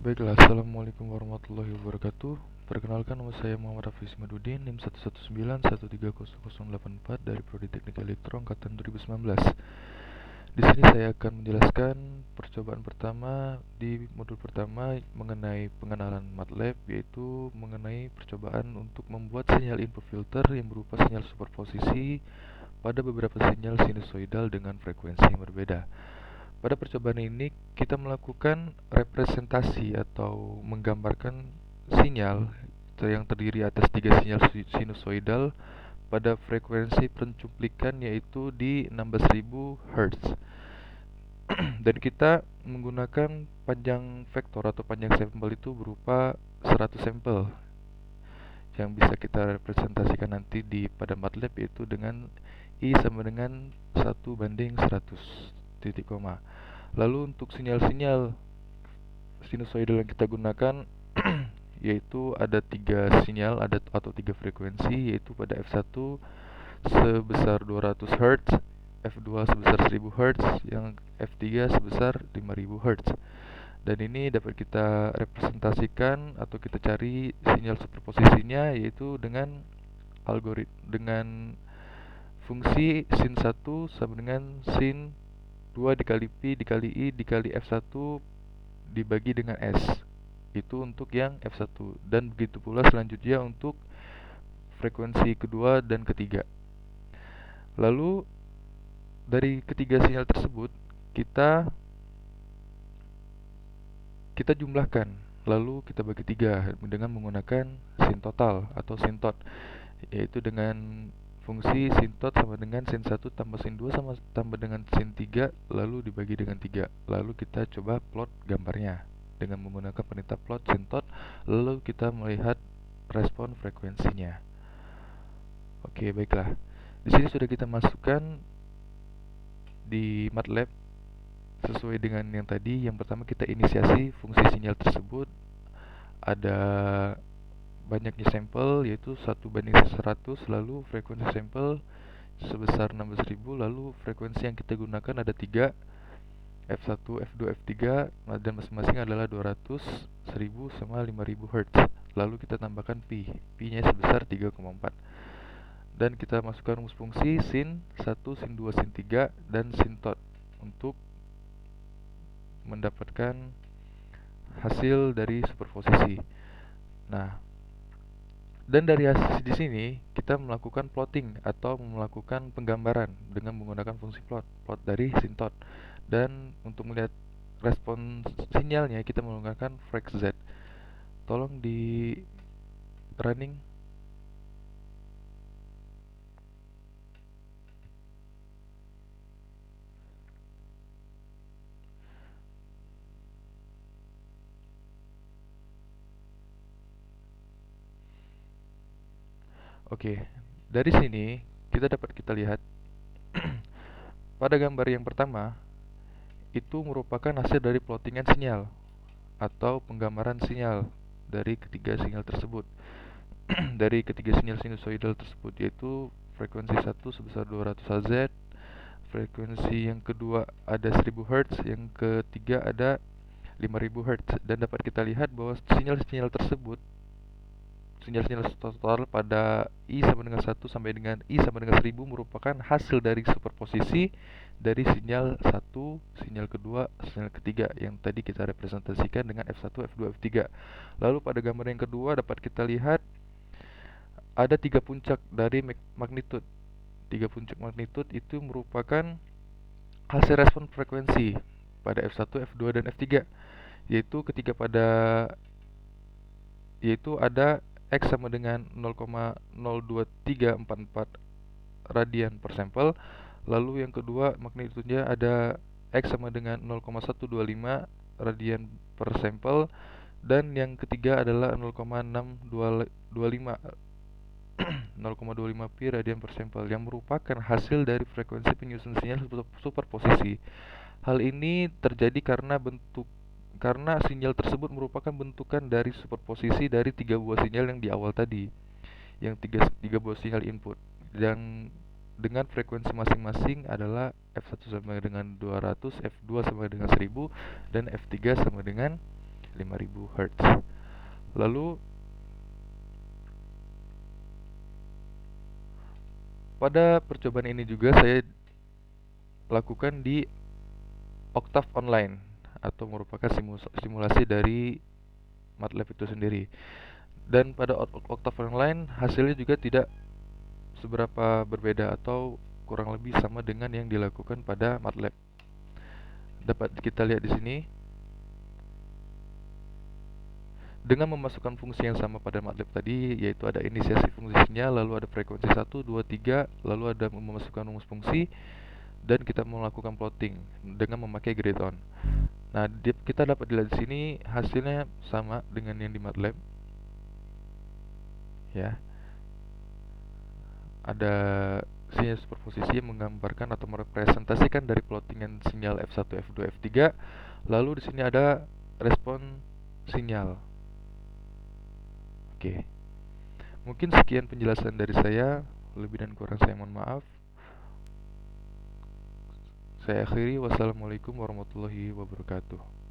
Baiklah, Assalamualaikum warahmatullahi wabarakatuh. Perkenalkan, nama saya Muhammad Hafiz Madudin, NIM 119130084 dari Prodi Teknik Elektro angkatan 2019. Di sini saya akan menjelaskan percobaan pertama di modul pertama mengenai pengenalan MATLAB, yaitu mengenai percobaan untuk membuat sinyal input filter yang berupa sinyal superposisi pada beberapa sinyal sinusoidal dengan frekuensi yang berbeda. Pada percobaan ini kita melakukan representasi atau menggambarkan sinyal yang terdiri atas tiga sinyal sinusoidal pada frekuensi pencuplikan yaitu di 16.000 Hz. Dan kita menggunakan panjang vektor atau panjang sampel itu berupa 100 sampel yang bisa kita representasikan nanti pada MATLAB, yaitu dengan I sama dengan 1:100 titik koma. Lalu untuk sinyal-sinyal sinusoidal yang kita gunakan yaitu ada tiga sinyal atau tiga frekuensi, yaitu pada F1 sebesar 200 Hz, F2 sebesar 1000 Hz, yang F3 sebesar 5000 Hz. Dan ini dapat kita representasikan atau kita cari sinyal superposisinya yaitu dengan dengan fungsi sin 1 sama dengan sin 2 dikali Pi dikali I dikali F1 dibagi dengan S. Itu untuk yang F1, dan begitu pula selanjutnya untuk frekuensi kedua dan ketiga. Lalu dari ketiga sinyal tersebut kita jumlahkan, lalu kita bagi tiga dengan menggunakan sin total atau sin tot, yaitu dengan fungsi sin tot sama dengan sin 1 tambah sin 2 sama tambah dengan sin 3 lalu dibagi dengan 3. Lalu kita coba plot gambarnya dengan menggunakan perintah plot sin tot, lalu kita melihat respon frekuensinya. Oke, baiklah. Di sini sudah kita masukkan di MATLAB sesuai dengan yang tadi. Yang pertama kita inisiasi fungsi sinyal tersebut. Ada banyaknya sampel yaitu 1:100, lalu frekuensi sampel sebesar 16.000, lalu frekuensi yang kita gunakan ada 3, F1, F2, F3, dan masing-masing adalah 200, 1000 sama 5000 Hz. Lalu kita tambahkan Pi-nya sebesar 3,4. Dan kita masukkan rumus fungsi sin 1, sin 2, sin 3 dan sin tot untuk mendapatkan hasil dari superposisi. Nah, dan dari hasil di sini kita melakukan plotting atau melakukan penggambaran dengan menggunakan fungsi plot dari sin tot. Dan untuk melihat respon sinyalnya kita menggunakan frac Z. Tolong di running. Oke, dari sini kita dapat lihat pada gambar yang pertama itu merupakan hasil dari plottingan sinyal atau penggambaran sinyal dari ketiga sinyal tersebut. Dari ketiga sinyal sinusoidal tersebut, yaitu frekuensi 1 sebesar 200 Hz, frekuensi yang kedua ada 1000 Hz, yang ketiga ada 5000 Hz. Dan dapat kita lihat bahwa sinyal-sinyal tersebut, sinyal-sinyal total pada I sama dengan 1 sampai dengan I sama dengan 1000 merupakan hasil dari superposisi dari sinyal 1, sinyal kedua, sinyal ketiga yang tadi kita representasikan dengan F1, F2, F3. Lalu pada gambar yang kedua dapat kita lihat ada 3 puncak dari magnitude. 3 puncak magnitude itu merupakan hasil respon frekuensi pada F1, F2 dan F3, yaitu yaitu ada X sama dengan 0,02344 radian per sampel. Lalu yang kedua magnitudenya ada X sama dengan 0,125 radian per sampel. Dan yang ketiga adalah 0,625 pi radian per sampel, yang merupakan hasil dari frekuensi penyusun sinyal superposisi. Hal ini terjadi karena sinyal tersebut merupakan bentukan dari superposisi dari 3 buah sinyal yang di awal tadi, yang tiga buah sinyal input, yang dengan frekuensi masing-masing adalah F1 sama dengan 200, F2 sama dengan 1000, dan F3 sama dengan 5000 Hz. Lalu pada percobaan ini juga saya lakukan di Octave Online atau merupakan simulasi dari MATLAB itu sendiri. Dan pada Octave Online hasilnya juga tidak seberapa berbeda atau kurang lebih sama dengan yang dilakukan pada MATLAB. Dapat kita lihat di sini, dengan memasukkan fungsi yang sama pada MATLAB tadi, yaitu ada inisiasi fungsinya, lalu ada frekuensi 1, 2, 3, lalu ada memasukkan rumus fungsi, dan kita melakukan plotting dengan memakai grid on. Nah, kita dapat dilihat di sini hasilnya sama dengan yang di MATLAB. Ya, ada sinyal superposisi yang menggambarkan atau merepresentasikan dari plottingan sinyal F1, F2, F3. Lalu di sini ada respon sinyal. Oke. Mungkin sekian penjelasan dari saya. Lebih dan kurang saya mohon maaf. Saya akhiri. Wassalamualaikum warahmatullahi wabarakatuh.